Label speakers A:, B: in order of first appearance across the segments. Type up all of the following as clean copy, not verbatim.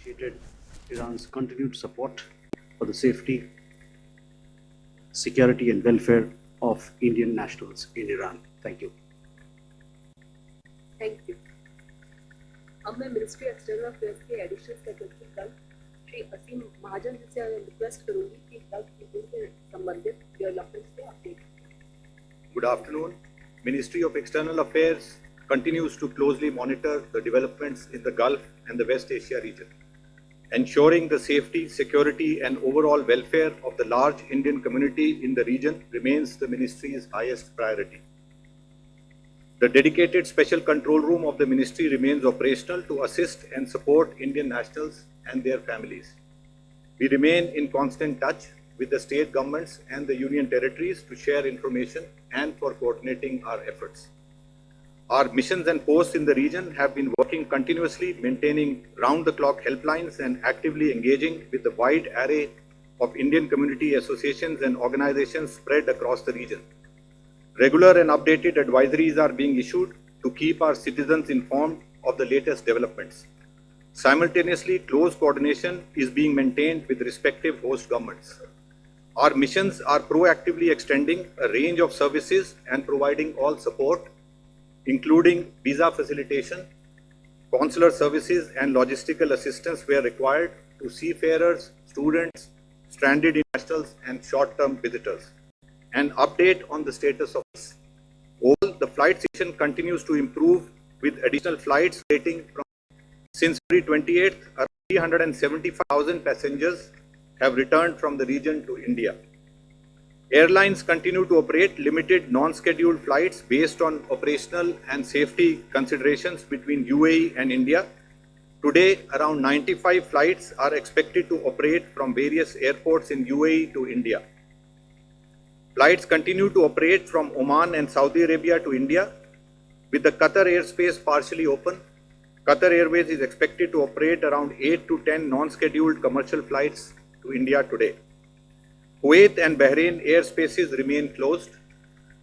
A: appreciated Iran's continued support for the safety, security and welfare of Indian nationals in Iran. Thank you.
B: Thank you. अब मैं ministry external affairs के additional secretary gulf Shri असीम महाजन जी से request करूंगी कि gulf reason से संबंधित developments पे update करें।
C: Good afternoon. Ministry of External Affairs continues to closely monitor the developments in the Gulf and the West Asia region. Ensuring the safety, security and overall welfare of the large Indian community in the region remains the ministry's highest priority. The dedicated Special Control Room of the ministry remains operational to assist and support Indian nationals and their families. We remain in constant touch with the state governments and the union territories to share information and for coordinating our efforts. Our missions and posts in the region have been working continuously, maintaining round-the-clock helplines and actively engaging with the wide array of Indian community associations and organizations spread across the region. Regular and updated advisories are being issued to keep our citizens informed of the latest developments. Simultaneously, close coordination is being maintained with respective host governments. Our missions are proactively extending a range of services and providing all support, including visa facilitation, consular services and logistical assistance where required to seafarers, students, stranded nationals and short-term visitors. An update on the status of this. All the flight situation continues to improve with additional flights rating from since February 28th, around 375,000 passengers have returned from the region to India. Airlines continue to operate limited non-scheduled flights based on operational and safety considerations between UAE and India. Today, around 95 flights are expected to operate from various airports in UAE to India. Flights continue to operate from Oman and Saudi Arabia to India. With the Qatar airspace partially open, Qatar Airways is expected to operate around 8 to 10 non-scheduled commercial flights to India today. Kuwait and Bahrain airspaces remain closed.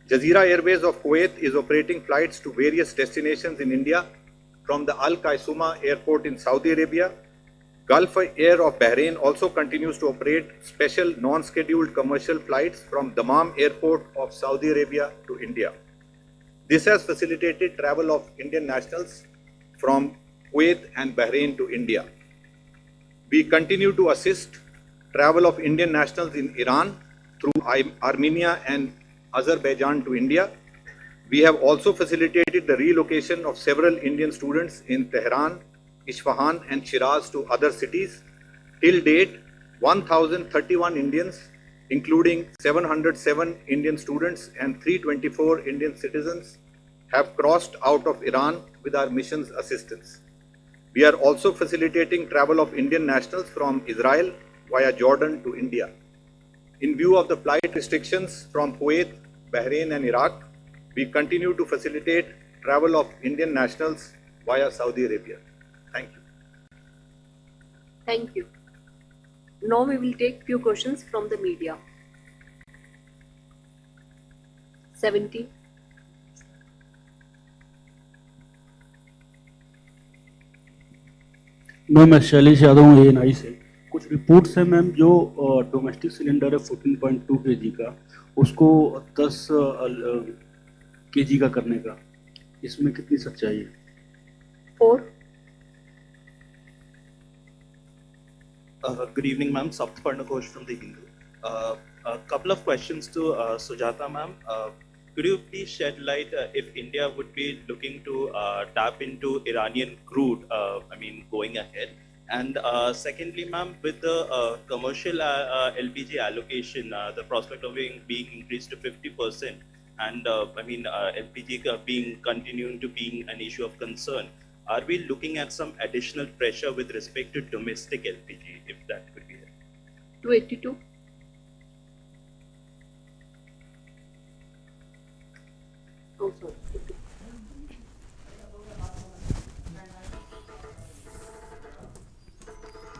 C: Jazeera Airways of Kuwait is operating flights to various destinations in India from the Al Qaisuma Airport in Saudi Arabia. Gulf Air of Bahrain also continues to operate special non-scheduled commercial flights from Dammam Airport of Saudi Arabia to India. This has facilitated travel of Indian nationals from Kuwait and Bahrain to India. We continue to assist travel of Indian nationals in Iran through Armenia and Azerbaijan to India. We have also facilitated the relocation of several Indian students in Tehran, Isfahan and Shiraz to other cities. Till date, 1,031 Indians, including 707 Indian students and 324 Indian citizens, have crossed out of Iran with our mission's assistance. We are also facilitating travel of Indian nationals from Israel via Jordan to India. In view of the flight restrictions from Kuwait, Bahrain and Iraq, we continue to facilitate travel of Indian nationals via Saudi Arabia. Thank you.
B: Thank you. Now we will take few questions from the media. 70.
A: Ma'am मैं शैलेश यादव हूँ ANI से। कुछ reports है ma'am, जो domestic cylinder है 14.2 kg का, उसको 10 kg का करने का, इसमें कितनी सच्चाई है?
B: 4.
D: Good evening, ma'am. Saptaparna Ghosh from the Hindu. A couple of questions to Sujata, ma'am. Could you please shed light if India would be looking to tap into Iranian crude, going ahead? And secondly, ma'am, with the commercial LPG allocation, the prospect of being increased to 50%, and LPG continuing to be an issue of concern, are we looking at some additional pressure with respect to domestic LPG, if that could be it?
B: 282.